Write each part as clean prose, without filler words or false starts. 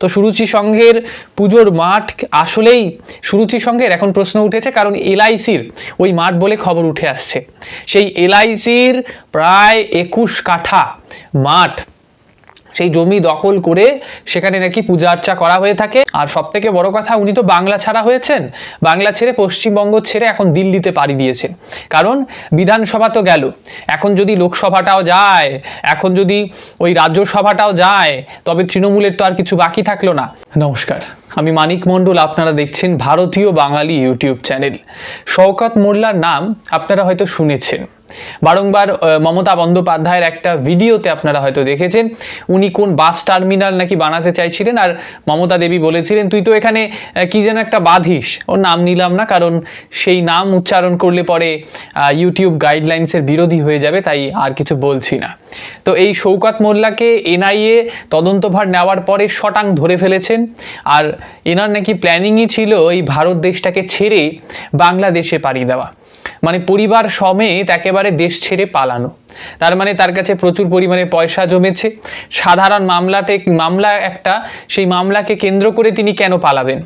তো সুরুচি সংঘের পুজোর মাঠ আসলেই সুরুচি সংঘের এখন প্রশ্ন উঠেছে, কারণ এলআইসির ওই মাঠ বলে খবর উঠে আসছে। সেই এলআইসির প্রায় 21 কাঠা মাঠ, সেই জমি দখল করে সেখানে নাকি পূজা আর্চা করা হয়ে থাকে। আর সব থেকে বড় কথা, উনি তো বাংলা ছাড়া হয়েছেন, বাংলা ছেড়ে পশ্চিমবঙ্গ ছেড়ে এখন দিল্লিতে পাড়ি দিয়েছেন। কারণ বিধানসভা তো গেল, এখন যদি লোকসভাটাও যায়, এখন যদি ওই রাজ্যসভাটাও যায়, তবে তৃণমূলের তো আর কিছু বাকি থাকলো না। নমস্কার, আমি মানিক মণ্ডল, আপনারা দেখছেন ভারতীয় বাঙালি ইউটিউব চ্যানেল। শওকত মোল্লার নাম আপনারা হয়তো শুনেছেন, বারংবার মমতা বন্দ্যোপাধ্যায়ের একটা ভিডিওতে আপনারা হয়তো দেখেছেন। উনি কোন বাস টার্মিনাল নাকি বানাতে চাইছিলেন, আর মমতা দেবী বলেছিলেন তুই তো এখানে কি যেন একটা বাঁধিস, ওর নাম নিলাম না কারণ সেই নাম উচ্চারণ করলে পরে ইউটিউব গাইডলাইন্সের বিরোধী হয়ে যাবে, তাই আর কিছু বলছি না। তো এই শওকত মোল্লাকে এনআইএ তদন্তভার নেওয়ার পরে শটাং ধরে ফেলেছেন। আর এনার নাকি প্ল্যানিংই ছিল এই ভারত দেশটাকে ছেড়ে বাংলাদেশে পাড়ি দেওয়া, মানে পরিবার সমেত একেবারে দেশ ছেড়ে পালানো। তার মানে তার কাছে প্রচুর পরিমাণে পয়সা জমেছে। সাধারণ মামলা একটা, সেই মামলাকে কেন্দ্র করে তিনি কেন পালাবেন?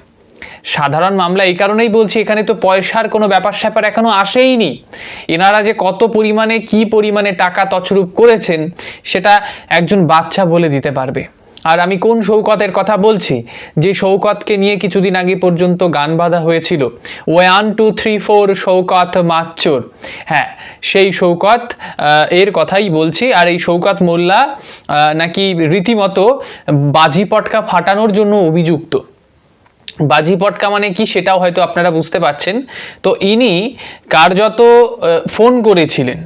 সাধারণ মামলা এই কারণেই বলছি, এখানে তো পয়সার কোনো ব্যাপার স্যাপার এখনো আসেইনি। এনারা যে কত পরিমাণে কি পরিমাণে টাকা তছরূপ করেছেন সেটা একজন বাচ্চা বলে দিতে পারবে। আর আমি কোন শওকতের কথা বলছি? যে শওকতকে নিয়ে কিছুদিন আগে পর্যন্ত গান বাঁধা হয়েছিল, 1 2 3 4 শওকত মাতচোর। হ্যাঁ, সেই শওকত এর কথাই বলছি। আর এই শওকত মোল্লা নাকি রীতিমতো বাজি পটকা ফাটানোর জন্য অভিযুক্ত। বাজি পটকা মানে কি সেটাও হয়তো আপনারা বুঝতে পারছেন। তো ইনি কার্যত ফোন করেছিলেন,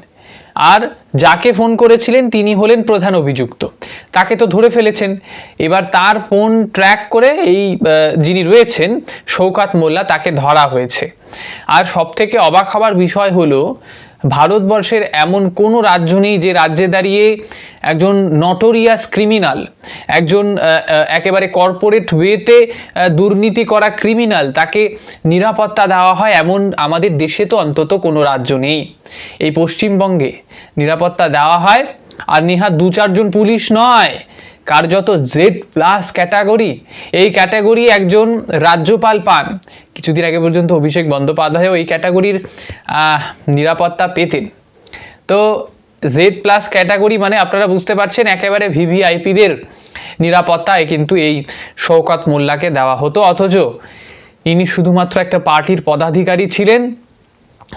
আর যাকে ফোন করেছিলেন তিনি হলেন প্রধান অভিযুক্ত। তাকে তো ধরে ফেলেছেন, এবার তার ফোন ট্র্যাক করে এই যিনি রয়েছেন শওকত মোল্লা, তাকে ধরা হয়েছে। আর সব থেকে অবাক হবার বিষয় হলো, ভারতবর্ষের এমন কোনো রাজ্য নেই যে রাজ্যে দাঁড়িয়ে একজন নটোরিয়াস ক্রিমিনাল, একজন একেবারে কর্পোরেট ওয়েতে দুর্নীতি করা ক্রিমিনাল, তাকে নিরাপত্তা দেওয়া হয় এমন আমাদের দেশে তো অন্তত কোনো রাজ্য নেই। এই পশ্চিমবঙ্গে নিরাপত্তা দেওয়া হয়, আর নেহাত 2-4 জন পুলিশ নয়, কার্যত Z+ ক্যাটাগরি। এই ক্যাটাগরি একজন রাজ্যপাল পান। কিছুদিন আগে পর্যন্ত অভিষেক বন্দ্যোপাধ্যায়ও এই ক্যাটাগরির নিরাপত্তা পেতেন। তো Z+ ক্যাটাগরি মানে আপনারা বুঝতে পারছেন, একেবারে ভিভিআইপিদের নিরাপত্তায় কিন্তু এই শওকত মোল্লাকে দেওয়া হতো। অথচ ইনি শুধুমাত্র একটা পার্টির পদাধিকারী ছিলেন,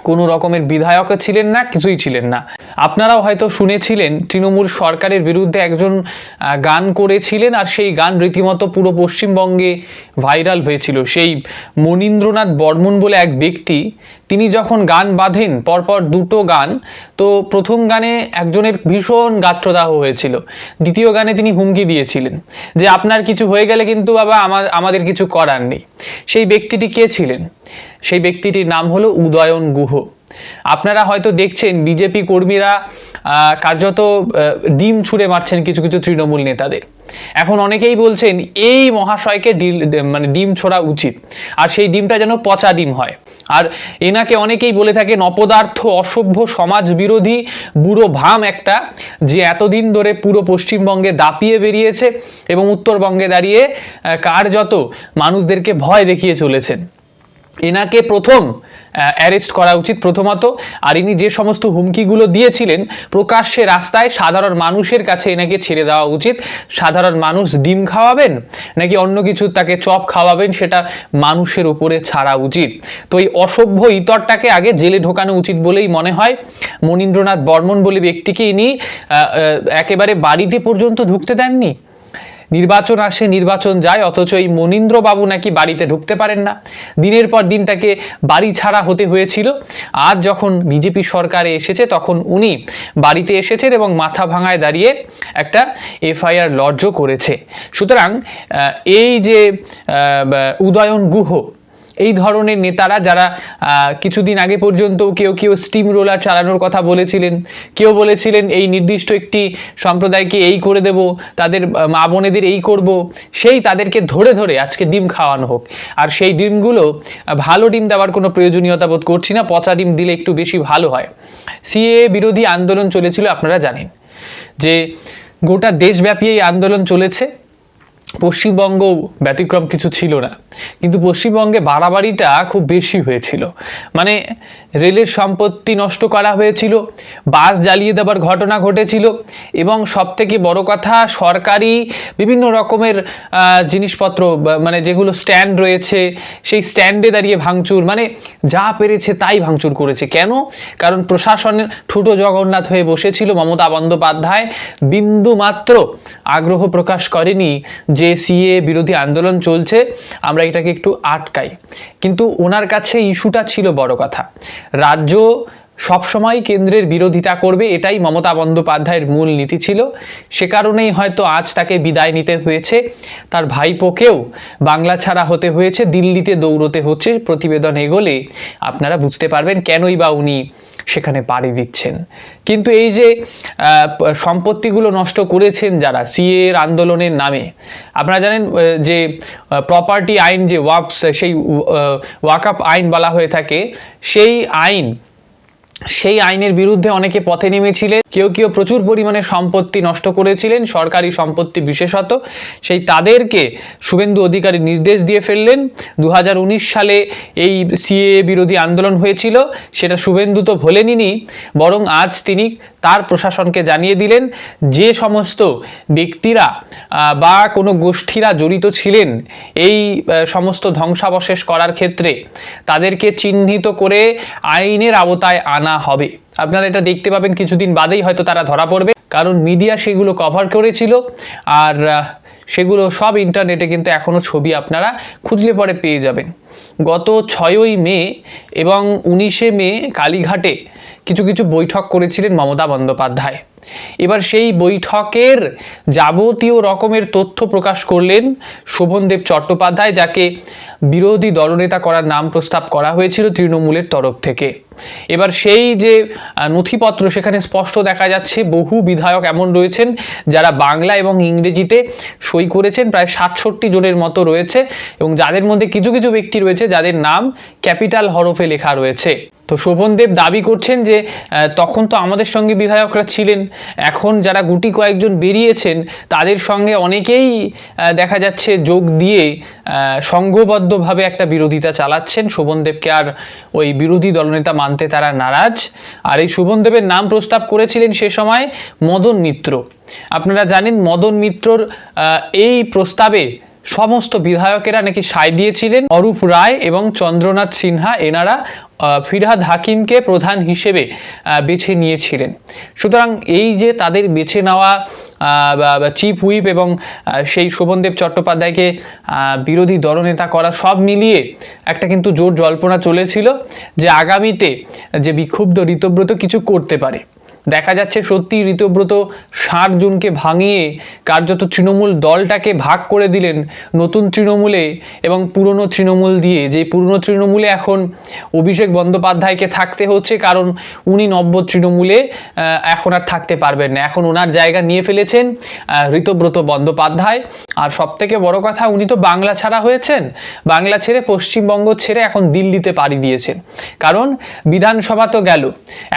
কোনো রকমের বিধায়ক ছিলেন না, কিছুই ছিলেন না। আপনারাও হয়তো শুনেছিলেন তৃণমূল সরকারের বিরুদ্ধে একজন গান করেছিলেন, আর সেই গান রীতিমতো পুরো পশ্চিমবঙ্গে ভাইরাল হয়েছিল। সেই মনীন্দ্রনাথ বর্মন বলে এক ব্যক্তি, তিনি যখন গান বাঁধেন পরপর 2টো গান, তো প্রথম গানে একজনের ভীষণ গাত্রদাহ হয়েছিল, দ্বিতীয় গানে তিনি হুমকি দিয়েছিলেন যে আপনার কিছু হয়ে গেলে কিন্তু বাবা আমাদের কিছু করার নেই। সেই ব্যক্তিটি কে ছিলেন? সেই ব্যক্তিটির নাম হলো উদয়ন গুহ। আপনারা হয়তো দেখছেন বিজেপি কর্মীরা কার্যত ডিম ছুঁড়ে মারছেন কিছু কিছু তৃণমূল নেতাদের। এখন অনেকেই বলছেন এই মহাশয়কে ডিম ছোড়া উচিত, আর সেই ডিমটা যেন পচা ডিম হয়। আর এনাকে অনেকেই বলে থাকেন অপদার্থ, অসভ্য, সমাজ বিরোধী বুড়ো ভাম একটা, যে এতদিন ধরে পুরো পশ্চিমবঙ্গে দাপিয়ে বেরিয়েছে এবং উত্তরবঙ্গে দাঁড়িয়ে কার্যত মানুষদেরকে ভয় দেখিয়ে চলেছেন। এনাকে প্রথম অ্যারেস্ট করা উচিত প্রথমত। আর ইনি যে সমস্ত হুমকিগুলো দিয়েছিলেন প্রকাশ্যে রাস্তায়, সাধারণ মানুষের কাছে এনাকে ছেড়ে দেওয়া উচিত। সাধারণ মানুষ ডিম খাওয়াবেন নাকি অন্য কিছু তাকে চপ খাওয়াবেন, সেটা মানুষের উপরে ছাড়া উচিত। তো এই অসভ্য ইতরটাকে আগে জেলে ঢোকানো উচিত বলেই মনে হয়। মনীন্দ্রনাথ বর্মন বলে ব্যক্তিকে ইনি একেবারে বাড়িতে পর্যন্ত ঢুকতে দেননি। নির্বাচন আসে, নির্বাচন যায়, অথচ এই মনীন্দ্রবাবু নাকি বাড়িতে ঢুকতে পারেন না। দিনের পর দিন তাকে বাড়ি ছাড়া হতে হয়েছিল। আজ যখন বিজেপি সরকারে এসেছে তখন উনি বাড়িতে এসেছেন এবং মাথা ভাঙায় দাঁড়িয়ে একটা FIR লজও করেছে। সুতরাং এই যে উদয়ন গুহ, এই ধরনের নেতারা যারা কিছুদিন আগে পর্যন্ত কেউ স্টিম রোলার চালানোর কথা বলেছিলেন, কেউ বলেছিলেন এই নির্দিষ্ট একটি সম্প্রদায়কে এই করে দেব, তাদের মা বোনেদের এই করব, সেই তাদেরকে ধরে ধরে আজকে ডিম খাওয়ানো হোক। আর সেই ডিমগুলো ভালো ডিম দেওয়ার কোনো প্রয়োজনীয়তা বোধ করছি না, পচা ডিম দিলে একটু বেশি ভালো হয়। CAA বিরোধী আন্দোলন চলেছিল, আপনারা জানেন যে গোটা দেশব্যাপী এই আন্দোলন চলেছে। পশ্চিমবঙ্গ ব্যতিক্রম কিছু ছিল না, কিন্তু পশ্চিমবঙ্গে বাড়াবাড়িটা খুব বেশি হয়েছিল। মানে রেলের সম্পত্তি নষ্ট করা হয়েছিল, বাস জ্বালিয়ে দেওয়ার ঘটনা ঘটেছিল, এবং সবথেকে বড় কথা সরকারি বিভিন্ন রকমের জিনিসপত্র, মানে যেগুলো স্ট্যান্ড রয়েছে সেই স্ট্যান্ডে দাঁড়িয়ে ভাঙচুর, মানে যা পেরেছে তাই ভাঙচুর করেছে। কেন? কারণ প্রশাসনের ঠুটো জগন্নাথ হয়ে বসেছিল মমতা বন্দ্যোপাধ্যায় বিন্দু মাত্র আগ্রহ প্রকাশ করেনি যে সিএ বিরোধী আন্দোলন চলছে, আমরা এটাকে একটু আটকাই। কিন্তু ওনার কাছে ইস্যুটা ছিল বড় কথা। রাজ্য সবসময় কেন্দ্রের বিরোধিতা করবে, এটাই মমতা বন্দ্যোপাধ্যায়ের মূল নীতি ছিল। সে কারণেই হয়তো আজ তাকে বিদায় নিতে হয়েছে, তার ভাইপোকেও বাংলা ছাড়া হতে হয়েছে, দিল্লিতে দৌড়তে হচ্ছে। প্রতিবেদন এগোলে আপনারা বুঝতে পারবেন কেনই বা উনি সেখানে পাড়ি দিচ্ছেন। কিন্তু এই যে সম্পত্তিগুলো নষ্ট করেছেন যারা সিএর আন্দোলনের নামে, আপনারা জানেন যে প্রপার্টি আইন যে ওয়াকফ, সেই ওয়াকফ আইন বলা হয়ে থাকে, সেই আইনের বিরুদ্ধে অনেকে পথে নেমেছিলেন। কেউ কেউ প্রচুর পরিমাণে সম্পত্তি নষ্ট করেছিলেন, সরকারি সম্পত্তি বিশেষত। সেই তাদেরকে শুভেন্দু অধিকারী নির্দেশ দিয়ে ফেললেন। 2019 সালে এই সিএ বিরোধী আন্দোলন হয়েছিল, সেটা শুভেন্দু তো ভোলেনি, বরং আজ তিনি তার প্রশাসনকে জানিয়ে দিলেন যে সমস্ত ব্যক্তিরা বা কোনো গোষ্ঠীরা জড়িত ছিলেন এই সমস্ত ধ্বংসাবশেষ করার ক্ষেত্রে, তাদেরকে চিহ্নিত করে আইনের আওতায় আনা হবে। আপনারা এটা দেখতে পাবেন কিছুদিন বাদেই হয়তো তারা ধরা পড়বে, কারণ মিডিয়া সেগুলো কভার করেছিল। আর সেগুলো সব ইন্টারনেটে কিন্তু এখনও ছবি আপনারা খুঁজলে পরে পেয়ে যাবেন। গত 6ই মে এবং 19শে মে কালীঘাটে কিছু কিছু বৈঠক করেছিলেন মমতা বন্দ্যোপাধ্যায়। এবার সেই বৈঠকের যাবতীয় রকমের তথ্য প্রকাশ করলেন শোভনদেব চট্টোপাধ্যায়, যাকে বিরোধী দলনেতা করার নাম প্রস্তাব করা হয়েছিল তৃণমূলের তরফ থেকে। এবার সেই যে নথিপত্র, সেখানে স্পষ্ট দেখা যাচ্ছে বহু বিধায়ক এমন রয়েছেন যারা বাংলা এবং ইংরেজিতে সই করেছেন, প্রায় 67 জনের মতো রয়েছে, এবং যাদের মধ্যে কিছু কিছু ব্যক্তি রয়েছে যাদের নাম ক্যাপিটাল হরফে লেখা রয়েছে। তো শোভনদেব দাবি করছেন যে তখন তো আমাদের সঙ্গে বিধায়করা ছিলেন, এখন যারা গুটি কয়েকজন বেরিয়েছেন তাদের সঙ্গে অনেকেই দেখা যাচ্ছে যোগ দিয়ে সংঘবদ্ধভাবে একটা বিরোধিতা চালাচ্ছেন। শোভনদেবকে আর ওই বিরোধী দলনেতা মানতে তারা নারাজ। আর এই শোভনদেবের নাম প্রস্তাব করেছিলেন সে সময় মদন মিত্র। আপনারা জানেন মদন মিত্রর এই প্রস্তাবে সমস্ত বিধায়কেরা নাকি সায় দিয়েছিলেন। অরূপ রায় এবং চন্দ্রনাথ সিনহা এনারা ফিরহাদ হাকিমকে প্রধান হিসেবে বেছে নিয়েছিলেন। সুতরাং এই যে তাদের বেছে নেওয়া চিফ হুইপ এবং সেই শোভনদেব চট্টোপাধ্যায়কে বিরোধী দলনেতা করা, সব মিলিয়ে একটা কিন্তু জোর জল্পনা চলেছিল যে আগামীতে যে বিক্ষুব্ধ ঋতব্রত কিছু করতে পারে। দেখা যাচ্ছে সত্যি ঋতব্রত 60 জনকে ভাঙিয়ে কার্যত তৃণমূল দলটাকে ভাগ করে দিলেন নতুন তৃণমূলে এবং পুরনো তৃণমূল দিয়ে। যে পুরনো তৃণমূলে এখন অভিষেক বন্দ্যোপাধ্যায়কে থাকতে হচ্ছে, কারণ উনি নব্য তৃণমূলে এখন আর থাকতে পারবেন না। এখন ওনার জায়গা নিয়ে ফেলেছেন ঋতব্রত বন্দ্যোপাধ্যায়। আর সবথেকে বড় কথা, উনি তো বাংলা ছাড়া হয়েছেন, বাংলা ছেড়ে পশ্চিমবঙ্গ ছেড়ে এখন দিল্লিতে পাড়ি দিয়েছেন। কারণ বিধানসভা তো গেল,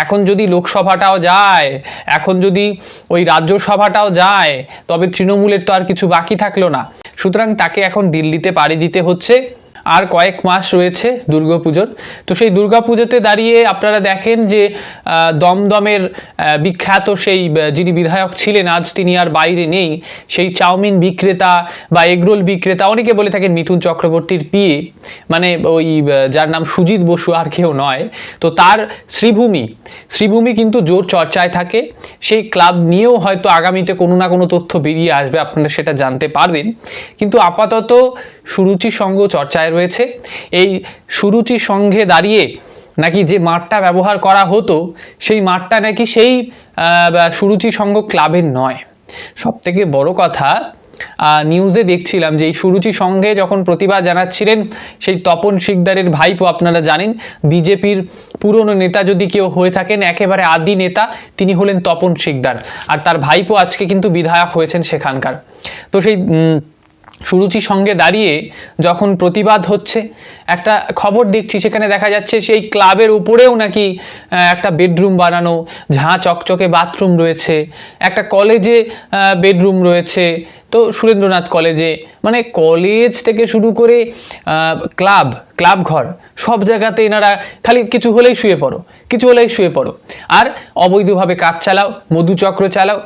এখন যদি লোকসভাটাও যায়, এখন যদি ওই রাজ্যসভাটাও যায়, তবে তৃণমূলের তো আর কিছু বাকি থাকলো না। সুতরাং তাকে এখন দিল্লিতে পাড়ি দিতে হচ্ছে। আর কয়েক মাস রয়েছে দুর্গাপুজোর। তো সেই দুর্গাপুজোতে দাঁড়িয়ে আপনারা দেখেন যে দমদমের বিখ্যাত সেই যিনি বিধায়ক ছিলেন, আজ তিনি আর বাইরে নেই, সেই চাউমিন বিক্রেতা বা এগরোল বিক্রেতা, অনেকে বলে থাকেন মিঠুন চক্রবর্তীর পিএ, মানে ওই যার নাম সুজিত বসু, আর কেউ নয়। তো তার শ্রীভূমি কিন্তু জোর চর্চায় থাকে। সেই ক্লাব নিয়েও হয়তো আগামীতে কোনো না কোনো তথ্য বেরিয়ে আসবে, আপনারা সেটা জানতে পারবেন। কিন্তু আপাতত সুরুচি সংঘ চর্চায় রয়েছে। এই সুরুচি সংঘে দাঁড়িয়ে নাকি যে মাঠটা ব্যবহার করা হতো, সেই মাঠটা নাকি সেই সুরুচি সংঘ ক্লাবের নয়। সবথেকে বড় কথা, নিউজে দেখছিলাম যে এই সুরুচি সংঘে যখন প্রতিবাদ জানাচ্ছিলেন সেই তপন শিকদারের ভাইপো, আপনারা জানেন বিজেপির পুরনো নেতা যদি কেউ হয়ে থাকেন, একেবারে আদি নেতা, তিনি হলেন তপন শিকদার। আর তার ভাইপো আজকে কিন্তু বিধায়ক হয়েছেন সেখানকার। তো সেই সুরুচি সঙ্গে দাঁড়িয়ে যখন প্রতিবাদ হচ্ছে, একটা খবর দেখছি সেখানে দেখা যাচ্ছে সেই ক্লাবের উপরেও নাকি একটা বেডরুম বানানো, ঝাঁ চকচকে বাথরুম রয়েছে, একটা কলেজে বেডরুম রয়েছে, তো সুরেন্দ্রনাথ কলেজে, মানে কলেজ থেকে শুরু করে ক্লাব ঘর সব জায়গাতে এনারা খালি কিছু হলেই শুয়ে পড়ো আর অবৈধভাবে কাজ চালাও, মধুচক্র চালাও।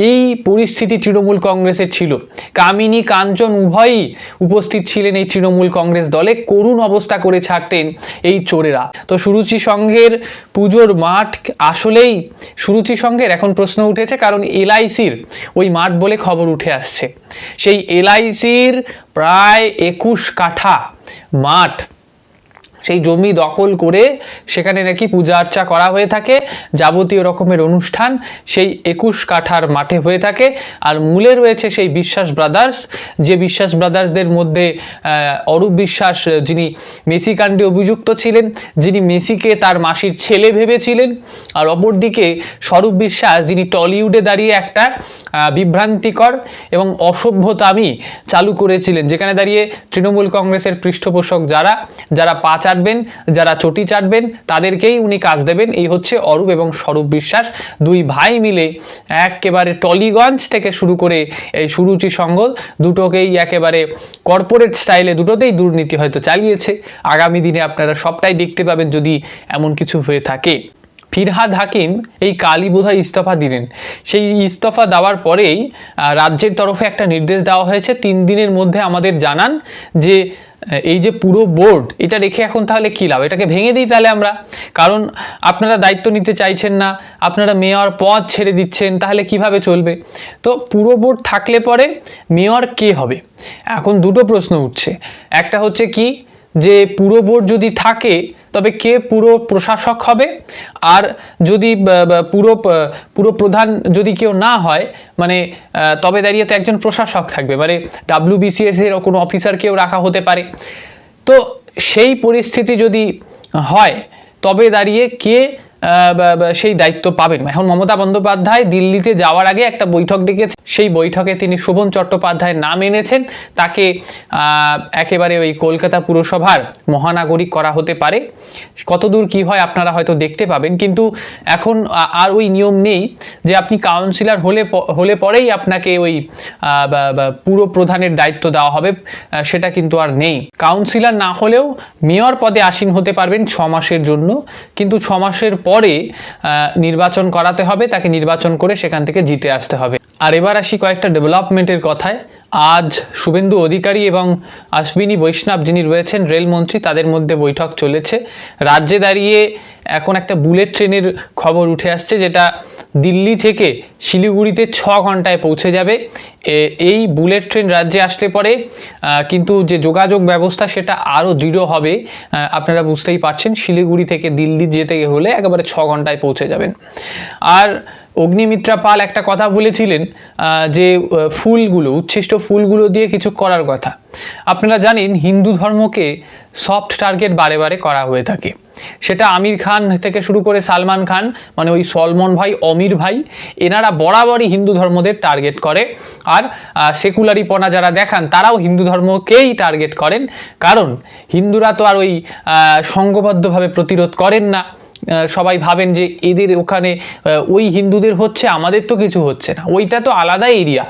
এই পরিস্থিতি তৃণমূল কংগ্রেসের ছিল। কামিনী কাঞ্চন উভয়ই উপস্থিত ছিলেন এই তৃণমূল কংগ্রেস দলে। করুণ অবস্থা করে ছাড়তেন এই চোরেরা। তো সুরুচি সংঘের পুজোর মাঠ আসলেই সুরুচি সংঘের এখন প্রশ্ন উঠেছে, কারণ এলআইসির ওই মাঠ বলে খবর উঠে আসছে। সেই এলআইসির প্রায় 21 কাঠা মাঠ, সেই জমি দখল করে সেখানে নাকি পূজা আর্চা করা হয়ে থাকে, যাবতীয় রকমের অনুষ্ঠান সেই 21 কাঠার মাঠে হয়ে থাকে। আর মূলে রয়েছে সেই বিশ্বাস ব্রাদার্স, যে বিশ্বাস ব্রাদার্সদের মধ্যে অরূপ বিশ্বাস, যিনি মেসি কাণ্ডে অভিযুক্ত ছিলেন, যিনি মেসিকে তার মাসির ছেলে ভেবেছিলেন, আর অপরদিকে স্বরূপ বিশ্বাস, যিনি টলিউডে দাঁড়িয়ে একটা বিভ্রান্তিকর এবং অসভ্যতামি চালু করেছিলেন, যেখানে দাঁড়িয়ে তৃণমূল কংগ্রেসের পৃষ্ঠপোষক যারা পা চাটবেন, যারা চটি চাটবেন, তাদেরকেই উনি কাজ দেবেন। এই হচ্ছে অরূপ এবং স্বরূপ বিশ্বাস, দুই ভাই মিলে একেবারে টলিগঞ্জ থেকে শুরু করে এই সুরুচি সংঘ দুটোকেই একেবারে কর্পোরেট স্টাইলে দুটোতেই দুর্নীতি হয়তো চালিয়েছে। আগামী দিনে আপনারা সবটাই দেখতে পাবেন যদি এমন কিছু হয়ে থাকে। ফিরহাদ হাকিম এই কালই বোধহয় ইস্তফা দিলেন। সেই ইস্তফা দেওয়ার পরেই রাজ্যের তরফে একটা নির্দেশ দেওয়া হয়েছে, 3 দিনের মধ্যে আমাদের জানান যে এই যে পুরো বোর্ড, এটা রেখে এখন তাহলে কী লাভ, এটাকে ভেঙে দিই তাহলে আমরা। কারণ আপনারা দায়িত্ব নিতে চাইছেন না, আপনারা মেয়র পদ ছেড়ে দিচ্ছেন, তাহলে কিভাবে চলবে? তো পুরো বোর্ড থাকলে পরে মেয়র কে হবে? এখন দুটো প্রশ্ন উঠছে। একটা হচ্ছে কি, যে পুরো বোর্ড যদি থাকে তবে কে পুরো প্রশাসক হবে? আর যদি পুরো প্রধান যদি কেউ না হয়, মানে তবে দাঁড়িয়ে তো একজন প্রশাসক থাকবে, মানে WBCS এর কোনো অফিসারকেও রাখা হতে পারে। তো সেই পরিস্থিতি যদি হয় তবে দাঁড়িয়ে কে সেই দায়িত্ব পাবেন? এখন মমতা বন্দ্যোপাধ্যায় দিল্লিতে যাওয়ার আগে একটা বৈঠক ডেকেছে, সেই বৈঠকে তিনি শোভন চট্টোপাধ্যায়ের নাম এনেছেন, তাকে একেবারে ওই কলকাতা পুরসভার মহানাগরিক করা হতে পারে। কতদূর কি হয় আপনারা হয়তো দেখতে পাবেন, কিন্তু এখন আর ওই নিয়ম নেই যে আপনি কাউন্সিলর হলে পরেই আপনাকে ওই পুরো প্রধানের দায়িত্ব দেওয়া হবে, সেটা কিন্তু আর নেই। কাউন্সিলর না হলেও মেয়র পদে আসীন হতে পারবেন 6 মাসের জন্য, কিন্তু 6 মাসের পরে নির্বাচন করাতে হবে, তাকে নির্বাচন করে সেখান থেকে জিতে আসতে হবে। আর এবার আসি কয়েকটা ডেভেলপমেন্টের কথায়। আজ শুভেন্দু অধিকারী এবং অশ্বিনী বৈষ্ণব যিনি রয়েছেন রেলমন্ত্রী, তাদের মধ্যে বৈঠক চলেছে। রাজ্যে দাঁড়িয়ে এখন একটা বুলেট ট্রেনের খবর উঠে আসছে, যেটা দিল্লি থেকে শিলিগুড়িতে 6 ঘন্টায় পৌঁছে যাবে। এই বুলেট ট্রেন রাজ্যে আসলে পরে কিন্তু যে যোগাযোগ ব্যবস্থা সেটা আরও দৃঢ় হবে। আপনারা বুঝতেই পারছেন, শিলিগুড়ি থেকে দিল্লি যেতে হলে একেবারে 6 ঘন্টায় পৌঁছে যাবেন। আর অগ্নিমিত্রা পাল একটা কথা বলেছিলেন যে উচ্ছিষ্ট ফুলগুলো দিয়ে কিছু করার কথা। আপনারা জানেন হিন্দু ধর্মকে সফট টার্গেট বারে বারে করা হয়ে থাকে। সেটা আমির খান থেকে শুরু করে সালমান খান, মানে ওই সলমন ভাই, অমির ভাই, এনারা বরাবরই হিন্দু ধর্মদের টার্গেট করে। আর সেকুলারিপনা যারা দেখান তারাও হিন্দু ধর্মকেই টার্গেট করেন, কারণ হিন্দুরা তো আর ওই সংঘবদ্ধভাবে প্রতিরোধ করেন না। সবাই ভাবেন যে এদের ওখানে ওই হিন্দুদের হচ্ছে, আমাদের তো কিছু হচ্ছে না, ওইটা তো আলাদা এরিয়া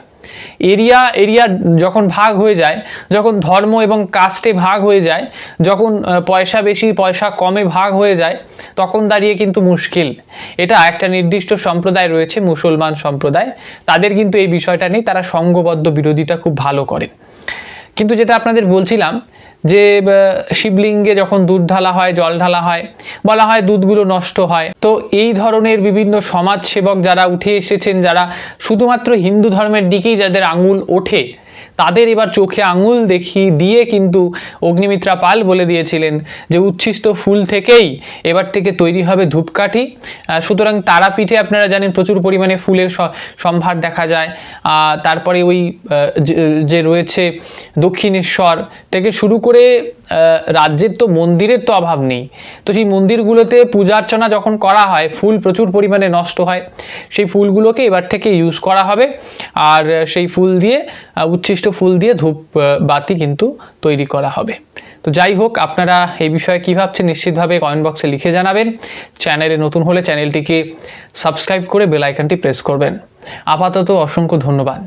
যখন ভাগ হয়ে যায়, যখন ধর্ম এবং কাস্টে ভাগ হয়ে যায়, যখন পয়সা বেশি পয়সা কমে ভাগ হয়ে যায়, তখন দাঁড়িয়ে কিন্তু মুশকিল। এটা একটা নির্দিষ্ট সম্প্রদায় রয়েছে, মুসলমান সম্প্রদায়, তাদের কিন্তু এই বিষয়টা নেই, তারা সংঘবদ্ধ বিরোধিতা খুব ভালো করেন। কিন্তু যেটা আপনাদের বলছিলাম যে শিবলিঙ্গে যখন দুধ ঢালা হয়, জল ঢালা হয়, বলা হয় দুধগুলো নষ্ট হয়। তো এই ধরনের বিভিন্ন সমাজসেবক যারা উঠে এসেছেন, যারা শুধুমাত্র হিন্দু ধর্মের দিকেই যাদের আঙুল ওঠে, তাদের এবার চোখে আঙুল দিয়ে কিন্তু অগ্নিমিত্রা পাল বলে দিয়েছিলেন যে উচ্ছিষ্ট ফুল থেকেই এবার থেকে তৈরি হবে ধূপকাঠি। সুতরাং তারাপীঠে আপনারা জানেন প্রচুর পরিমাণে ফুলের সম্ভার দেখা যায়। তারপরে ওই যে রয়েছে দক্ষিণেশ্বর থেকে শুরু করে রাজ্যের তো মন্দিরের তো অভাব নেই। তো সেই মন্দিরগুলোতে পূজা অর্চনা যখন করা হয়, ফুল প্রচুর পরিমাণে নষ্ট হয়, সেই ফুলগুলোকে এবার থেকে ইউজ করা হবে। আর সেই ফুল দিয়ে উচ্ছিষ্ট ফুল দিয়ে ধূপ বাতি কিন্তু তৈরি করা হবে। তো যাই হোক, আপনারা এই বিষয়ে কী ভাবছেন নিশ্চিতভাবে কমেন্ট বক্সে লিখে জানাবেন। চ্যানেলে নতুন হলে চ্যানেলটিকে সাবস্ক্রাইব করে বেল আইকনটি প্রেস করবেন। আপাতত অসংখ্য ধন্যবাদ।